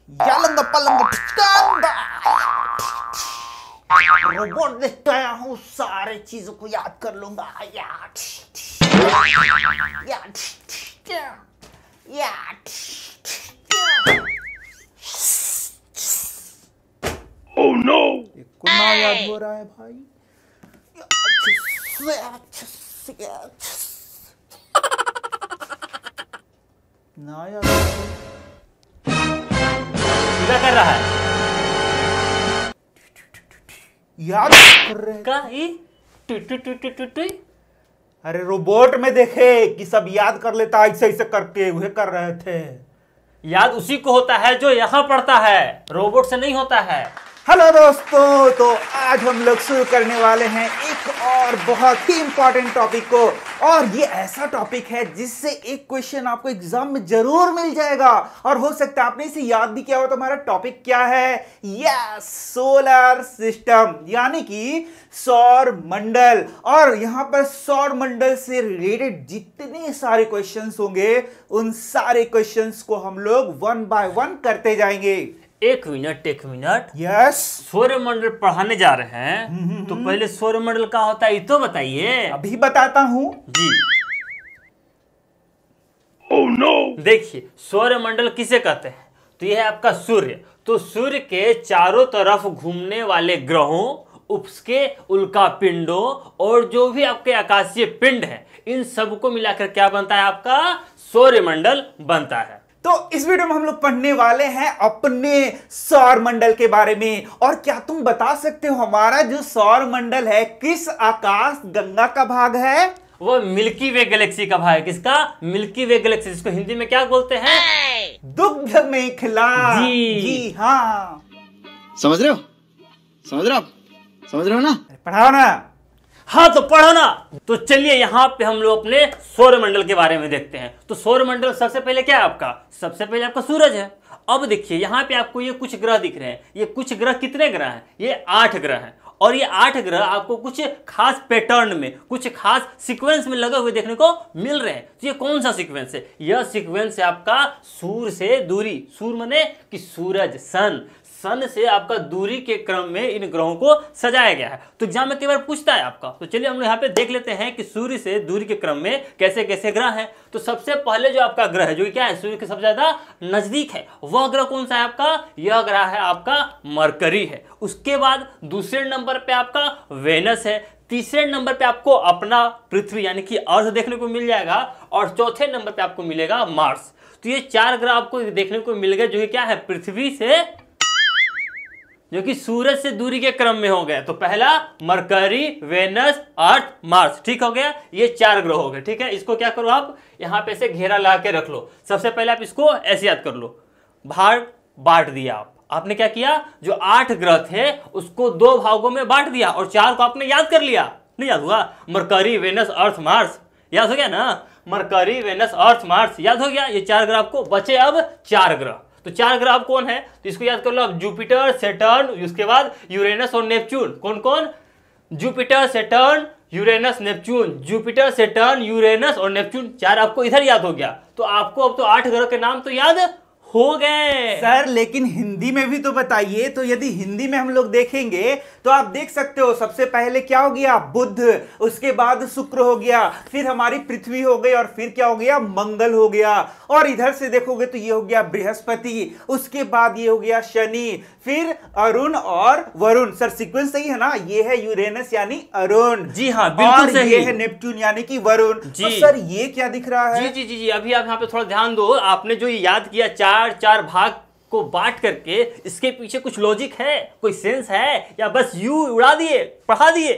यालंगा पलंगा ठिकाना। रोबोट देख के आया हूँ, सारे चीजों को याद कर लूंगा। Oh no! को ना याद हो रहा है भाई। ना याद क्या कर रहा है? याद कर रहे का ही टू अरे रोबोट में देखे कि सब याद कर लेता, ऐसे ऐसे करके वह कर रहे थे। याद उसी को होता है जो यहाँ पढ़ता है, रोबोट से नहीं होता है। हेलो दोस्तों, तो आज हम लोग शुरू करने वाले हैं एक और बहुत ही इंपॉर्टेंट टॉपिक को। और ये ऐसा टॉपिक है जिससे एक क्वेश्चन आपको एग्जाम में जरूर मिल जाएगा और हो सकता है आपने इसे याद भी किया हो। तो हमारा टॉपिक क्या है? यस, सोलर सिस्टम, यानी कि सौर मंडल। और यहां पर सौर मंडल से रिलेटेड जितने सारे क्वेश्चंस होंगे उन सारे क्वेश्चंस को हम लोग वन बाय वन करते जाएंगे। एक मिनट। यस, सौरमंडल पढ़ाने जा रहे हैं तो पहले सौरमंडल का होता है ये तो बताइए। अभी बताता हूं जी। Oh no! देखिए, सौरमंडल किसे कहते हैं? तो यह है आपका सूर्य। तो सूर्य के चारों तरफ घूमने वाले ग्रहों, उसके उल्का पिंडों और जो भी आपके आकाशीय पिंड हैं, इन सबको मिलाकर क्या बनता है? आपका सौरमंडल बनता है। तो इस वीडियो में हम लोग पढ़ने वाले हैं अपने सौर मंडल के बारे में। और क्या तुम बता सकते हो हमारा जो सौर मंडल है किस आकाश गंगा का भाग है? वो मिल्की वे गैलेक्सी का भाग है। किसका? मिल्की वे गैलेक्सी, जिसको हिंदी में क्या बोलते हैं? दुग्ध मेखला। जी हाँ, समझ रहे हो? समझ रहे हो आप? समझ रहे हो ना? पढ़ाओ ना। हाँ तो पढ़ो ना। तो चलिए यहाँ पे हम लोग अपने सौरमंडल के बारे में देखते हैं। तो सौरमंडल सबसे पहले क्या है आपका? सबसे पहले आपका सूरज है। अब देखिए यहाँ पे आपको ये कुछ ग्रह दिख रहे हैं। ये कुछ ग्रह कितने ग्रह हैं? ये 8 ग्रह हैं। और ये 8 ग्रह आपको कुछ खास पैटर्न में, कुछ खास सीक्वेंस में लगे हुए देखने को मिल रहे हैं। तो ये कौन सा सीक्वेंस है? यह सीक्वेंस है आपका सूर्य से दूरी। सूर्य माने कि सूरज, सन से आपका दूरी के क्रम में इन ग्रहों को सजाया गया है। तो एग्जाम में कई बार पूछता है आपका। तो चलिए हम यहाँ पे देख लेते हैं कि सूर्य से दूरी के क्रम में कैसे कैसे ग्रह हैं। तो सबसे पहले जो आपका ग्रह है, जो क्या है, सूर्य के सबसे ज्यादा नजदीक है, वह ग्रह कौन सा है आपका? यह ग्रह है आपका मरकरी है। उसके बाद दूसरे नंबर पे आपका वेनस है। तीसरे नंबर पे आपको अपना पृथ्वी यानी कि अर्थ देखने को मिल जाएगा। और चौथे नंबर पे आपको मिलेगा मार्स। तो ये 4 ग्रह आपको देखने को मिल गए, जो कि क्या है, पृथ्वी से, जो कि सूरज से दूरी के क्रम में हो गए। तो पहला मरकरी, वेनस, अर्थ, मार्स, ठीक हो गया। ये 4 ग्रह हो गए। ठीक है, इसको क्या करो आप यहाँ पे से घेरा लगा के रख लो। सबसे पहले आप इसको ऐसे याद कर लो, भाग बांट दिया आपने क्या किया? जो 8 ग्रह थे उसको 2 भागों में बांट दिया और 4 को आपने याद कर लिया। नहीं याद हुआ? मरकरी, वेनस, अर्थ, मार्स याद हो गया ना? मरकरी, वेनस, अर्थ, मार्स याद हो गया। ये 4 ग्रह आपको बचे। अब 4 ग्रह, तो 4 ग्रह कौन है? तो इसको याद कर लो अब, जुपिटर, सैटर्न, उसके बाद यूरेनस और नेपच्यून। कौन कौन? Jupiter, Saturn, Uranus, Neptune. Jupiter, Saturn, Uranus और नेपच्यून, 4 आपको इधर याद हो गया। तो आपको अब तो 8 ग्रह के नाम तो याद हो गए। सर लेकिन हिंदी में भी तो बताइए। तो यदि हिंदी में हम लोग देखेंगे तो आप देख सकते हो, सबसे पहले क्या हो गया? बुध, उसके बाद शुक्र हो गया, फिर हमारी पृथ्वी हो गई और फिर क्या हो गया? मंगल हो गया। और इधर से देखोगे तो ये हो गया बृहस्पति, उसके बाद ये हो गया शनि, फिर अरुण और वरुण। सर सीक्वेंस सही है ना? ये है यूरेनस यानी अरुण। जी हाँ, बिल्कुल सही। ये है नेपच्यून यानी कि वरुण। तो सर ये क्या दिख रहा है? जी, अभी आप यहाँ पे थोड़ा ध्यान दो। आपने जो ये याद किया 4 भाग को बांट करके, इसके पीछे कुछ लॉजिक है, कोई सेंस है, या बस यूं उड़ा दिए, पढ़ा दिए?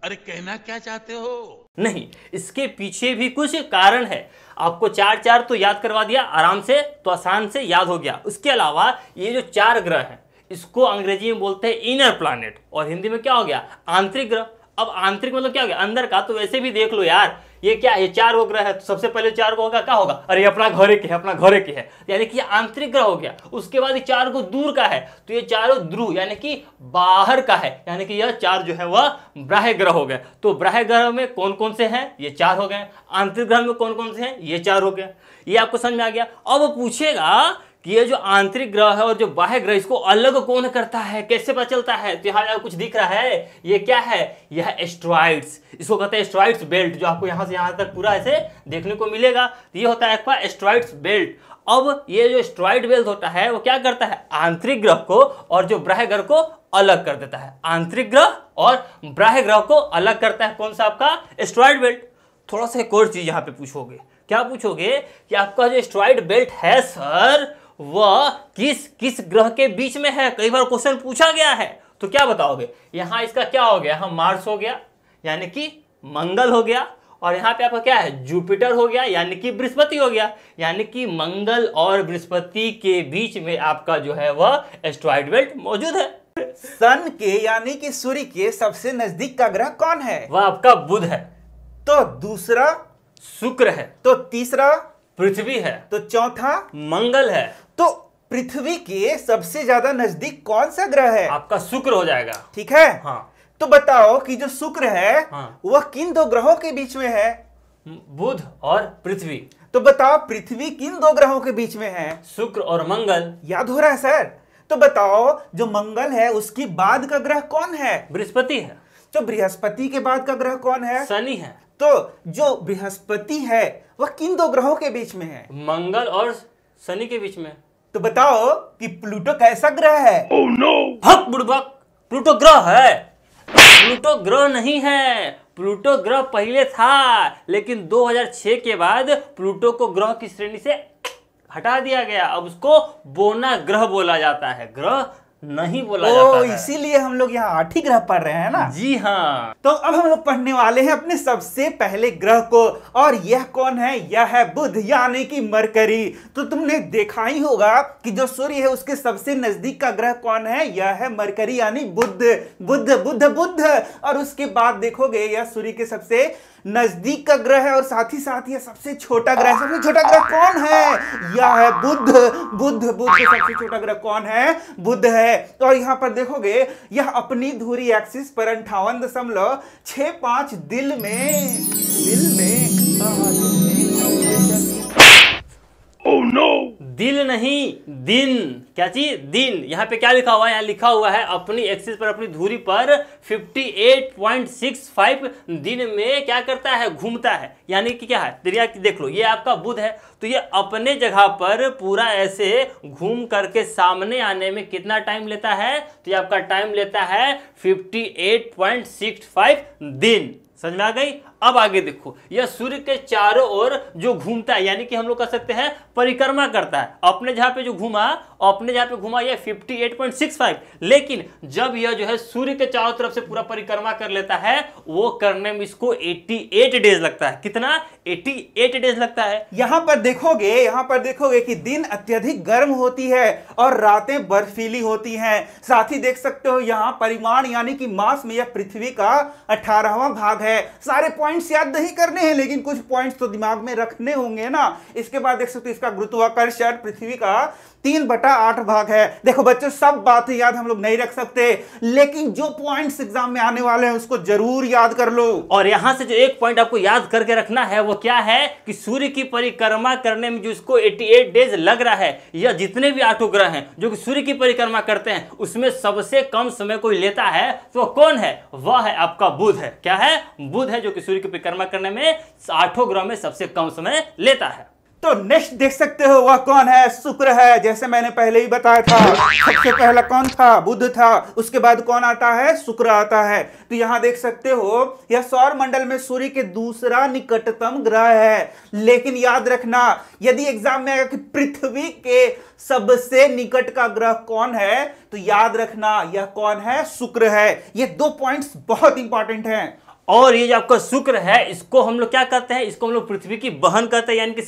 अरे कहना क्या चाहते हो? नहीं, इसके पीछे भी कुछ कारण है। आपको 4 तो याद करवा दिया आराम से, तो आसान से याद हो गया। उसके अलावा ये जो 4 ग्रह हैं, इसको अंग्रेजी में बोलते हैं इनर प्लैनेट, और हिंदी में क्या हो गया? आंतरिक ग्रह। अब आंतरिक मतलब क्या हो गया? अंदर का। तो वैसे भी देख लो यार, ये क्या है? 4 ग्रह है। तो सबसे पहले 4 को होगा, क्या होगा? अरे अपना घरे के है, अपना घरे के है, यानी कि आंतरिक ग्रह हो गया। उसके बाद ये 4 को दूर का है, तो ये 4 ध्रुव यानी कि बाहर का है, यानी कि यह 4 जो है वह बाह्य ग्रह हो गए। तो बाह्य ग्रह में कौन कौन से हैं? ये 4 हो गए। आंतरिक ग्रह में कौन कौन से हैं? ये 4 हो गए। ये आपको समझ में आ गया। अब पूछेगा कि ये जो आंतरिक ग्रह है और जो बाह्य ग्रह, इसको अलग कौन करता है, कैसे पता चलता है? तो यहाँ कुछ दिख रहा है, ये क्या है? यह एस्ट्रॉइड्स, इसको कहते हैं एस्ट्रॉइड्स बेल्ट, जो आपको यहाँ से यहाँ तक पूरा ऐसे देखने को मिलेगा। तो ये होता है आपका एस्ट्रॉइड्स बेल्ट। अब ये जो एस्ट्रॉइड बेल्ट होता है वो क्या करता है? आंतरिक ग्रह को और जो बाह्य ग्रह को अलग कर देता है। आंतरिक ग्रह और बाह्य ग्रह को अलग करता है कौन सा? आपका एस्ट्रॉइड बेल्ट। थोड़ा सा एक और चीज यहाँ पे पूछोगे, क्या पूछोगे कि आपका जो एस्ट्रॉइड बेल्ट है सर, वह किस किस ग्रह के बीच में है? कई बार क्वेश्चन पूछा गया है, तो क्या बताओगे? यहाँ इसका क्या हो गया? यहाँ मार्स हो गया यानी कि मंगल हो गया, और यहाँ पे आपका क्या है? जुपिटर हो गया यानी कि बृहस्पति हो गया। यानी कि मंगल और बृहस्पति के बीच में आपका जो है वह एस्ट्रॉइड बेल्ट मौजूद है। सन के यानी कि सूर्य के सबसे नजदीक का ग्रह कौन है? वह आपका बुध है। तो दूसरा शुक्र है। तो तीसरा पृथ्वी है। तो चौथा मंगल है। तो पृथ्वी के सबसे ज्यादा नजदीक कौन सा ग्रह है? आपका शुक्र हो जाएगा। ठीक है। हाँ। तो बताओ कि जो शुक्र है हाँ। वह किन दो ग्रहों के बीच में है? बुध और पृथ्वी। तो बताओ पृथ्वी किन दो ग्रहों के बीच में है? शुक्र और मंगल। याद हो रहा है सर? तो बताओ जो मंगल है उसके बाद का ग्रह कौन है? बृहस्पति है। तो बृहस्पति के बाद का ग्रह कौन है? शनि है। तो जो बृहस्पति है वह किन दो ग्रहों के बीच में है? मंगल और शनि के बीच में। तो बताओ कि प्लूटो कैसा ग्रह है? Oh no! हक बुड़बक, प्लूटो ग्रह है। प्लूटो ग्रह नहीं है, प्लूटो ग्रह पहले था, लेकिन 2006 के बाद प्लूटो को ग्रह की श्रेणी से हटा दिया गया। अब उसको बोना ग्रह बोला जाता है, ग्रह नहीं बोला जाता है। इसीलिए हम लोग यहाँ 8 ही ग्रह पढ़ रहे हैं ना। जी हाँ। तो अब हम लोग पढ़ने वाले हैं अपने सबसे पहले ग्रह को, और यह कौन है? यह है बुध यानी कि मरकरी। तो तुमने देखा ही होगा कि जो सूर्य है उसके सबसे नजदीक का ग्रह कौन है? यह है मरकरी यानी बुध। बुध बुध बुध। और उसके बाद देखोगे यह सूर्य के सबसे नजदीक का ग्रह है और साथ ही यह सबसे छोटा ग्रह है। सबसे छोटा ग्रह कौन है? यह है बुध। बुध बुध सबसे छोटा ग्रह कौन है? बुध है। और यहां पर देखोगे यह अपनी धुरी एक्सिस पर 58.65 दिल में Oh no! दिल नहीं, दिन। क्या चीज? दिन। यहाँ पे क्या लिखा हुआ है? यहाँ लिखा हुआ है अपनी एक्सिस पर, अपनी धुरी पर 58.65 दिन में क्या करता है? घूमता है। यानी कि क्या है? दरिया की देख लो, ये आपका बुध है, तो ये अपने जगह पर पूरा ऐसे घूम करके सामने आने में कितना टाइम लेता है? तो ये आपका टाइम लेता है 58.65 दिन। समझ में आ गई? अब आगे देखो, यह सूर्य के चारों ओर जो घूमता है, यानी कि हम लोग कह सकते हैं परिक्रमा करता है। अपने जहां पे जो घूमा, यह 58.65, लेकिन जब यह जो है सूर्य के चारों तरफ से पूरा परिक्रमा कर लेता है, वो करने में इसको 88 डेज लगता है। कितना? 88 डेज लगता है। यहां पर देखोगे कि दिन अत्यधिक गर्म होती है और रातें बर्फीली होती हैं। साथ ही देख सकते हो यहां परिमाण यानी कि मास में यह पृथ्वी का 18वां भाग है। सारे पॉइंट्स याद नहीं करने हैं, लेकिन कुछ पॉइंट्स तो दिमाग में रखने होंगे ना। इसके बाद देख सकते हो इसका गुरुत्वाकर्षण पृथ्वी का 3/8 भाग है। देखो बच्चों, सब बातें याद हम लोग नहीं रख सकते, लेकिन जो पॉइंट्स एग्जाम में आने वाले हैं उसको जरूर याद कर लो। और यहां से जो एक पॉइंट आपको याद करके रखना है वो क्या है कि सूर्य की परिक्रमा करने में जो इसको 88 डेज लग रहा है, यह जितने भी 8 ग्रह हैं जो कि सूर्य की परिक्रमा करते हैं, उसमें सबसे कम समय कोई लेता है तो कौन है? वह है आपका बुध है। क्या है? बुध है, जो कि सूर्य की परिक्रमा करने में 8 ग्रह में सबसे कम समय लेता है। तो नेक्स्ट देख सकते हो वह कौन है? शुक्र है। जैसे मैंने पहले ही बताया था, सबसे पहला कौन था? बुध था। उसके बाद कौन आता है? शुक्र आता है। तो यहां देख सकते हो यह सौर मंडल में सूर्य के दूसरा निकटतम ग्रह है। लेकिन याद रखना, यदि एग्जाम में आएगा कि पृथ्वी के सबसे निकट का ग्रह कौन है, तो याद रखना यह कौन है? शुक्र है। ये 2 पॉइंट्स बहुत इंपॉर्टेंट हैं। और ये जो आपका शुक्र है, इसको हम लोग क्या कहते हैं? इसको हम लोग पृथ्वी की बहन कहते हैं, यानी कि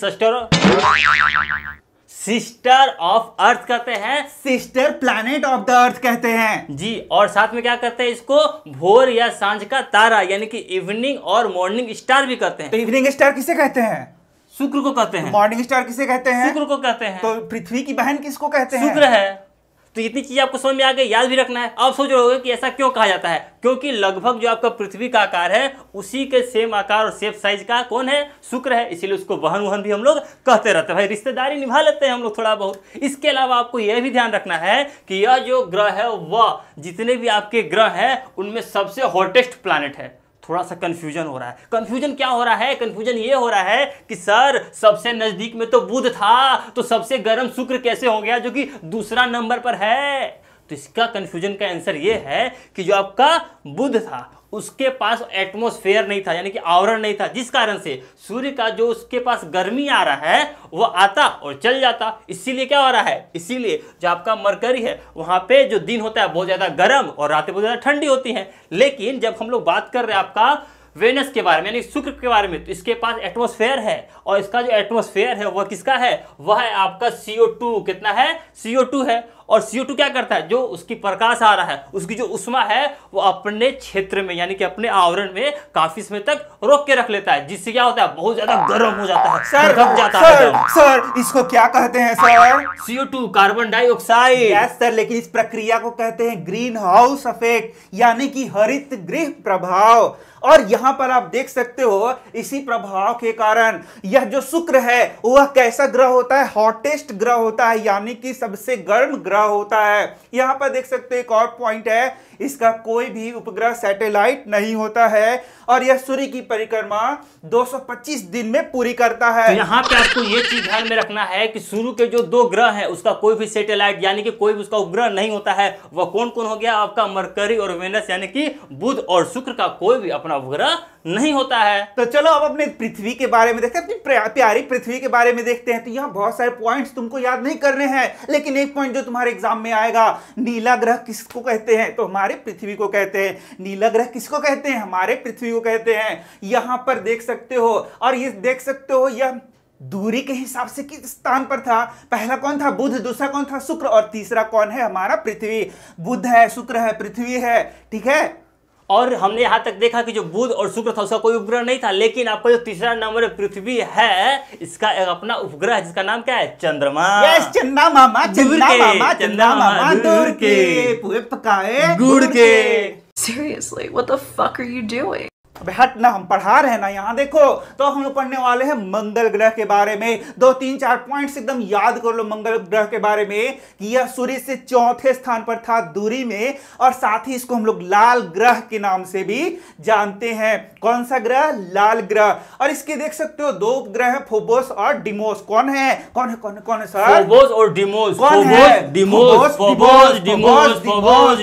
सिस्टर ऑफ अर्थ कहते हैं। Sister planet of the earth कहते हैं जी। और साथ में क्या कहते हैं? इसको भोर या सांझ का तारा, यानी कि इवनिंग और मॉर्निंग स्टार भी कहते हैं। तो इवनिंग स्टार किसे कहते हैं? शुक्र को कहते हैं। मॉर्निंग स्टार किसे कहते हैं? शुक्र को कहते हैं। तो पृथ्वी की बहन किसको कहते हैं? शुक्र है। तो इतनी चीज आपको समझ में आ गई, याद भी रखना है। आप सोच रहे होगे कि ऐसा क्यों कहा जाता है, क्योंकि लगभग जो आपका पृथ्वी का आकार है उसी के सेम आकार और सेम साइज का कौन है, शुक्र है, इसीलिए उसको बहन वहन भी हम लोग कहते रहते हैं। भाई रिश्तेदारी निभा लेते हैं हम लोग थोड़ा बहुत। इसके अलावा आपको यह भी ध्यान रखना है कि यह जो ग्रह है वह जितने भी आपके ग्रह हैं उनमें सबसे हॉटेस्ट प्लैनेट है। थोड़ा सा कंफ्यूजन हो रहा है। कंफ्यूजन क्या हो रहा है, कंफ्यूजन ये हो रहा है कि सर सबसे नजदीक में तो बुध था, तो सबसे गर्म शुक्र कैसे हो गया जो कि दूसरा नंबर पर है। तो इसका कंफ्यूजन का आंसर ये है कि जो आपका बुध था उसके पास एटमॉस्फेयर नहीं था, यानी कि आवरण नहीं था, जिस कारण से सूर्य का जो उसके पास गर्मी आ रहा है वो आता और चल जाता। इसीलिए क्या हो रहा है, इसीलिए जो आपका मरकरी है वहां पे जो दिन होता है बहुत ज्यादा गर्म और रातें बहुत ज्यादा ठंडी होती हैं। लेकिन जब हम लोग बात कर रहे हैं आपका वेनस के बारे में, यानी शुक्र के बारे में, तो इसके पास एटमॉस्फेयर है और इसका जो एटमॉस्फेयर है वह किसका है, वह है आपका CO2। कितना है, CO2 है। और CO2 क्या करता है, जो उसकी प्रकाश आ रहा है उसकी जो उष्मा है वो अपने क्षेत्र में यानी कि अपने आवरण में काफी समय तक रोक के रख लेता है, जिससे क्या होता है, बहुत ज्यादा गर्म हो जाता है, सर भड़क जाता है सर एकदम। सर इसको क्या कहते हैं sir? CO2 carbon dioxide. Yes sir, लेकिन इस प्रक्रिया को कहते हैं ग्रीन हाउस इफेक्ट, यानी कि हरित गृह प्रभाव। और यहां पर आप देख सकते हो इसी प्रभाव के कारण यह जो शुक्र है वह कैसा ग्रह होता है, हॉटेस्ट ग्रह होता है, यानी कि सबसे गर्म ग्रह होता है। यहां पर देख सकते हो एक और पॉइंट है, इसका कोई भी उपग्रह सैटेलाइट नहीं होता है और यह सूर्य की परिक्रमा 225 दिन में पूरी करता है। तो यहाँ पे आपको ये चीज ध्यान में रखना है कि सूर्य के जो 2 ग्रह हैं उसका कोई भी सैटेलाइट यानी कि कोई भी उसका उपग्रह नहीं होता है। वह कौन कौन हो गया, आपका मरकरी और वेनस, यानी कि बुध और शुक्र का कोई भी अपना उपग्रह नहीं होता है। तो चलो अब अपने पृथ्वी के बारे में देखते हैं, अपनी प्यारी पृथ्वी के बारे में देखते हैं। तो यहाँ बहुत सारे पॉइंट्स तुमको याद नहीं करने हैं, लेकिन एक पॉइंट जो तुम्हारे एग्जाम में आएगा, नीला ग्रह किसको कहते हैं, तो हमारे पृथ्वी को कहते हैं। नीला ग्रह किसको कहते हैं, हमारे पृथ्वी को कहते हैं। यहां पर देख सकते हो, और ये देख सकते हो यह दूरी के हिसाब से किस स्थान पर था। पहला कौन था, बुध, दूसरा कौन था, शुक्र, और तीसरा कौन है, हमारा पृथ्वी। बुध है, शुक्र है, पृथ्वी है, ठीक है। और हमने यहां तक देखा कि जो बुध और शुक्र था उसका कोई उपग्रह नहीं था, लेकिन आपका जो तीसरा नंबर पृथ्वी है इसका एक अपना उपग्रह है जिसका नाम क्या है, चंद्रमा। यस, चंदा मामा, चंदा मामा, चंदा मामा, दूर के पूरे पकाए गुड़ के। Seriously, what the fuck are you doing? अबे हट ना, हम पढ़ा रहे हैं ना। यहाँ देखो, तो हम लोग पढ़ने वाले हैं मंगल ग्रह के बारे में। 2-3-4 पॉइंट्स एकदम याद कर लो मंगल ग्रह के बारे में कि यह सूर्य से 4थे स्थान पर था दूरी में, और साथ ही इसको हम लोग लाल ग्रह के नाम से भी जानते हैं। कौन सा ग्रह, लाल ग्रह। और इसके देख सकते हो 2 उपग्रह है, फोबोस और डिमोस। कौन है, कौन है, कौन है, कौन है सर, फोबोस और डिमोस। कौन है, डिमोस, फोबोस, डिमोस, फोबोस,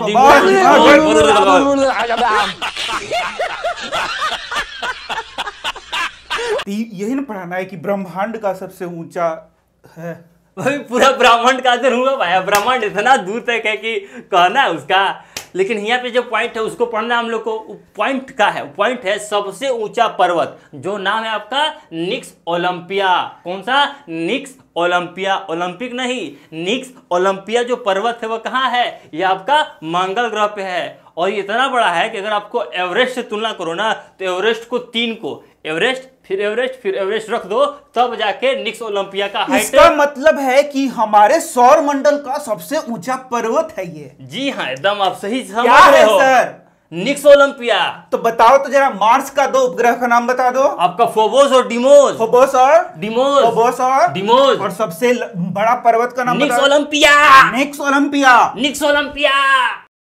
यही ना पढ़ाना है कि ब्रह्मांड का सबसे ऊंचा है। भाई पूरा ब्रह्मांड का अंदर हुआ भाई, ब्रह्मांड इतना दूर तक है कि कहना है उसका। लेकिन यहाँ पे जो पॉइंट है उसको पढ़ना हम लोग को। पॉइंट का है, पॉइंट है सबसे ऊंचा पर्वत, जो नाम है आपका निक्स ओलंपिया। कौन सा, निक्स ओलंपिया, ओलंपिक नहीं, निक्स ओलंपिया जो पर्वत है वो कहाँ है, ये आपका मंगल ग्रह पे है। और ये इतना बड़ा है कि अगर आपको एवरेस्ट से तुलना करो ना, तो एवरेस्ट को 3 को, एवरेस्ट फिर एवरेस्ट फिर एवरेस्ट रख दो, तब जाके निक्स ओलंपिया का हाइट। इसका मतलब है कि हमारे सौर मंडल का सबसे ऊंचा पर्वत है ये। जी हाँ, एकदम आप सही समझ क्या रहे है हो सर, निक्स ओलंपिया। तो बताओ तो जरा मार्स का 2 उपग्रह का नाम बता दो। आपका फोबोस और डिमोस। फोबोस और डिमोस, फोबोस और डिमोस। और सबसे बड़ा पर्वत का नाम निक्स बताओ। ओलंपिया, निक्स ओलंपिया, निक्स ओलंपिया।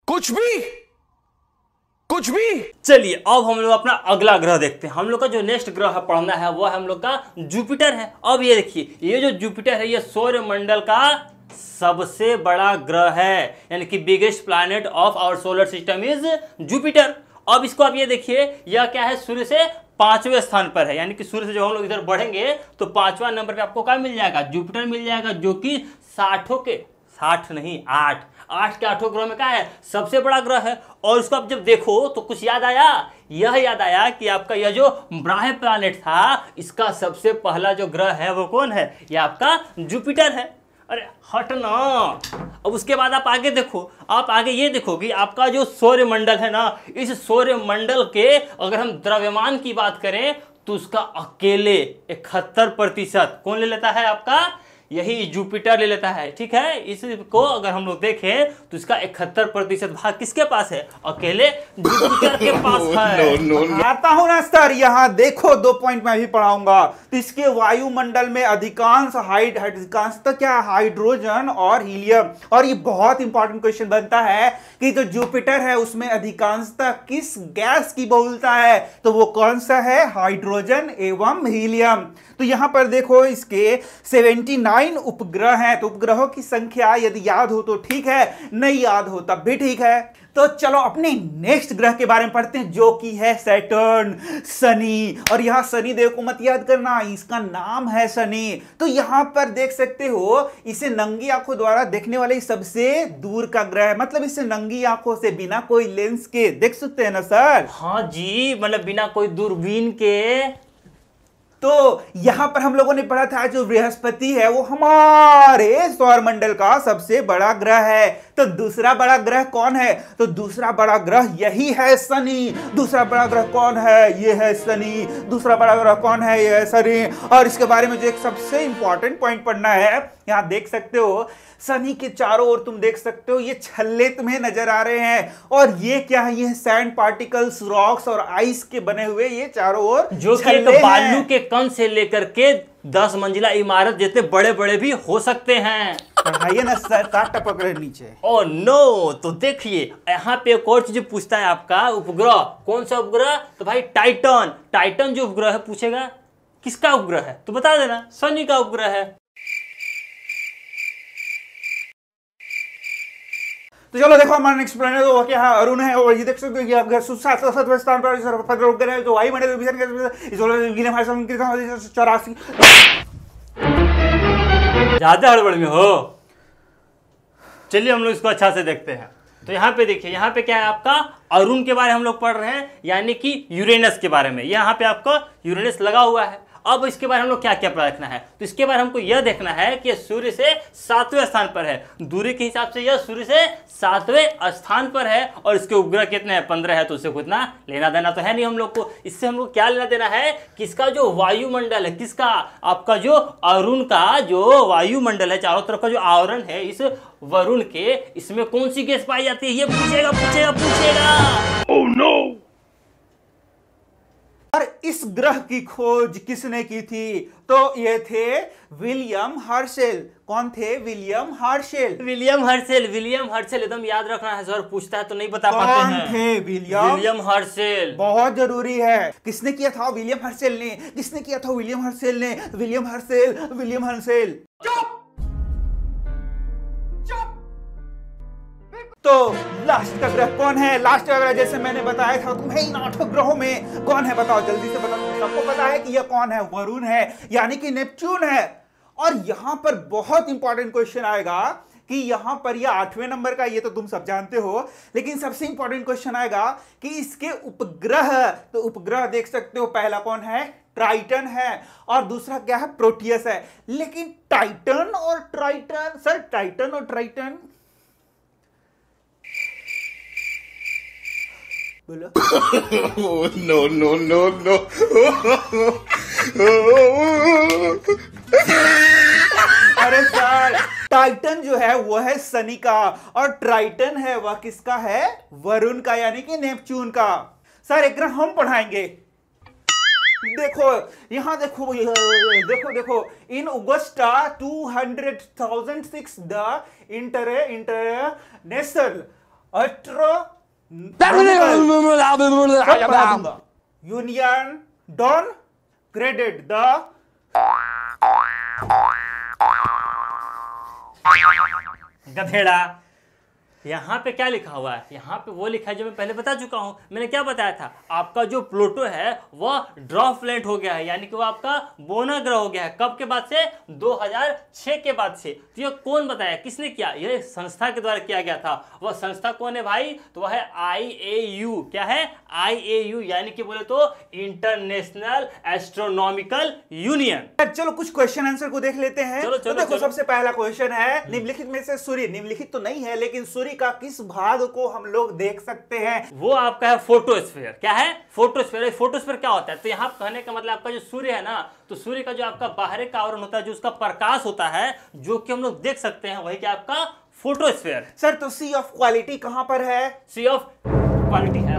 कुछ भी। चलिए अब हम लोग अपना अगला ग्रह देखते हैं। हम लोग का जो नेक्स्ट ग्रह पढ़ना है वो हम लोग का जुपिटर है। अब ये देखिए, ये जो जुपिटर है ये सौर मंडल का सबसे बड़ा ग्रह है, यानी कि biggest planet of our solar system is Jupiter. अब इसको आप ये देखिए, यह क्या है, सूर्य से 5वें स्थान पर है, यानी कि सूर्य से जब हम लोग इधर बढ़ेंगे तो 5वां नंबर पे आपको क्या मिल जाएगा, जुपिटर मिल जाएगा, जो कि 60 के 8 ग्रह में क्या है, सबसे बड़ा ग्रह है। और उसको आप जब देखो तो कुछ याद आया, यह याद आया कि आपका यह जो ब्राह्य प्लैनेट था इसका सबसे पहला जो ग्रह है वो कौन है, यह आपका जुपिटर है। अरे हटना। अब उसके बाद आप आगे देखो, आप आगे ये देखो कि आपका जो सौर मंडल है ना, इस सौर मंडल के अगर हम द्रव्यमान की बात करें तो उसका अकेले 71% कौन ले लेता है, आपका यही जुपिटर ले लेता है। ठीक है, इसको अगर हम लोग देखें तो इसका 71% भाग किसके पास है? अकेले जुपिटर के पास है। आता हूं ना सर, यहाँ देखो 2 पॉइंट मैं भी पढ़ाऊंगा। तो इसके वायुमंडल में अधिकांशतः क्या, हाइड्रोजन और हीलियम। और ये बहुत इंपॉर्टेंट क्वेश्चन बनता है कि जो जुपिटर है उसमें अधिकांशतः किस गैस की बहुलता है? तो वो कौन सा है? हाइड्रोजन एवं हीलियम। तो यहां पर देखो इसके 79 उपग्रह हैं। तो उपग्रहों की संख्या यदि याद हो तो ठीक है, नहीं याद हो तब भी ठीक है। तो चलो अपने नेक्स्ट ग्रह के बारे में पढ़ते हैं, जो कि है सैटर्न, शनि। और यहां शनि देव को मत याद करना, इसका नाम है शनि। तो यहां पर देख सकते हो इसे नंगी आंखों द्वारा देखने वाले सबसे दूर का ग्रह है। मतलब इसे नंगी आंखों से बिना कोई लेंस के देख सकते हैं ना सर? हाँ जी, मतलब बिना कोई दूरबीन के। तो यहां पर हम लोगों ने पढ़ा था जो बृहस्पति है वो हमारे सौरमंडल का सबसे बड़ा ग्रह है। तो दूसरा बड़ा ग्रह कौन है? तो दूसरा बड़ा ग्रह यही है शनि। दूसरा बड़ा ग्रह कौन है? ये है शनि। दूसरा बड़ा ग्रह कौन है? ये है शनि। और इसके बारे में जो एक सबसे इंपॉर्टेंट पॉइंट पढ़ना है, यहां देख सकते हो शनि के चारों ओर तुम देख सकते हो ये छल्ले तुम्हें नजर आ रहे हैं। और ये क्या है? ये सैंड पार्टिकल्स, रॉक्स और आइस के बने हुए ये चारों ओर जो कि एक बालू के कण से लेकर के 10 मंजिला इमारत जितने बड़े बड़े भी हो सकते हैं। पढ़ाइए ना सर, काट टपक रहे नीचे। ओ नो, तो देखिए यहाँ पे एक और चीज पूछता है आपका, उपग्रह। कौन सा उपग्रह? तो भाई टाइटन। टाइटन जो उपग्रह है, पूछेगा किसका उपग्रह है? तो बता देना शनि का उपग्रह है। तो चलो देखो हमारा नेक्स्ट प्लैनेट वो क्या है? अरुण है। और ये देख सकते हो कि 7वें स्थान पर है जो वायुमंडल विभीषण के 84। ज्यादा हड़बड़ में हो, चलिए हम लोग इसको अच्छा से देखते हैं। तो यहाँ पे देखिए, यहाँ पे क्या है आपका? अरुण के बारे में हम लोग पढ़ रहे हैं, यानी कि यूरेनस के बारे में। यहाँ पे आपका यूरेनस लगा हुआ है। अब इसके बारे में हम लोग क्या क्या देखना है? तो इसके बारे में हमको यह देखना है कि सूर्य से 7वें स्थान पर है। दूरी के हिसाब से यह सूर्य से 7वें स्थान पर है। और इसके उपग्रह कितने हैं? 15 है। तो उससे कुछ ना लेना देना तो है नहीं हम लोग को। इससे हम लोग क्या लेना देना है कि इसका जो वायुमंडल है, किसका? आपका जो अरुण का जो वायुमंडल है, चारों तरफ का जो आवरण है इस वरुण के, इसमें कौन सी गैस पाई जाती है? ये पूछेगा पूछेगा पूछेगा। Oh no! और इस ग्रह की खोज किसने की थी? तो ये थे विलियम हर्शेल। कौन थे? William Herschel. William Herschel. William Herschel एकदम याद रखना है सर, पूछता है तो नहीं बता पाते हैं। कौन थे? William Herschel. बहुत जरूरी है। किसने किया था? विलियम हर्शेल ने। किसने किया था? विलियम हर्शेल ने। William Herschel, William Herschel. चुप चुप। तो लास्ट का ग्रह कौन है? लास्ट का ग्रह जैसे मैंने बताया था तुम्हें इन 8 ग्रहों में कौन है? बताओ जल्दी से बताओ। सबको पता है कि यह कौन है? वरुण है, यानी कि नेपच्यून है। और यहां पर बहुत इंपॉर्टेंट क्वेश्चन आएगा कि यहां पर यह 8वें नंबर का, ये तो तुम सब जानते हो, लेकिन सबसे इंपॉर्टेंट क्वेश्चन आएगा कि इसके उपग्रह। तो उपग्रह देख सकते हो, पहला कौन है? ट्राइटन है। और दूसरा क्या है? प्रोटियस है। लेकिन टाइटन और ट्राइटन, सर टाइटन और ट्राइटन बोलो। No, no, no, no. अरे सर, टाइटन जो है वो है शनि का, और ट्राइटन है वह किसका है? वरुण का, यानी कि नेपच्यून का। सर एक ग्रह हम पढ़ाएंगे। देखो यहां देखो, देखो देखो in August 200,006 the International Astro Union downgraded the गधेड़ा। यहाँ पे क्या लिखा हुआ है? यहाँ पे वो लिखा है जो मैं पहले बता चुका हूँ। मैंने क्या बताया था? आपका जो प्लूटो है वह ड्रॉप प्लैनेट हो गया है, यानी कि वो आपका बोना ग्रह हो गया है। कब के बाद से? 2006 के बाद से। तो ये कौन बताया? किसने किया? यह संस्था के द्वारा किया गया था। वह संस्था कौन है भाई? तो वह है IAU। क्या है? IAU, यानी कि बोले तो इंटरनेशनल एस्ट्रोनॉमिकल यूनियन। चलो कुछ क्वेश्चन आंसर को देख लेते हैं। चलो, तो देखो सबसे पहला क्वेश्चन है, निम्नलिखित में से सूर्य, निम्नलिखित तो नहीं है लेकिन सूर्य सूर्य का किस भाग को हम लोग देख सकते हैं? वो आपका है फोटोस्फीयर। क्या है? फोटोस्फीयर। फोटोस्फीयर क्या होता है? तो यहाँ कहने का मतलब आपका जो सूर्य है ना, तो सूर्य का जो आपका बाहरी का आवरण होता है, जो उसका प्रकाश होता है, जो कि हम लोग देख सकते हैं, वही क्या आपका फोटोस्फीयर। सर तो सी ऑफ क्वालिटी कहां पर है? सी ऑफ क्वालिटी है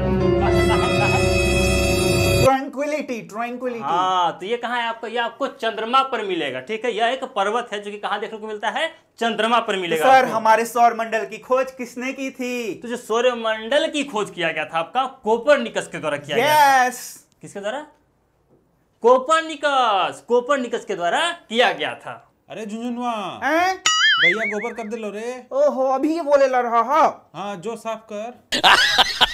ट्रैंक्विलिटी। ट्रैंक्विलिटी, हाँ, तो ये कहाँ है आपका? ये आपको चंद्रमा पर मिलेगा। ठीक है, यह एक पर्वत है जो कि कहाँ देखने को मिलता है? चंद्रमा पर मिलेगा। सर हमारे सौर मंडल की खोज किसने की थी? तो जो सौर मंडल की खोज किया गया था आपका कोपरनिकस के द्वारा किया गया था। यस। किसके द्वारा? कोपरनिकस के द्वारा किया गया था। अरे झुंझुनवा, हैं? भैया गोबर कर दे लो रे। ओहो, अभी ये बोले ला रहा। हाँ, जो साफ कर।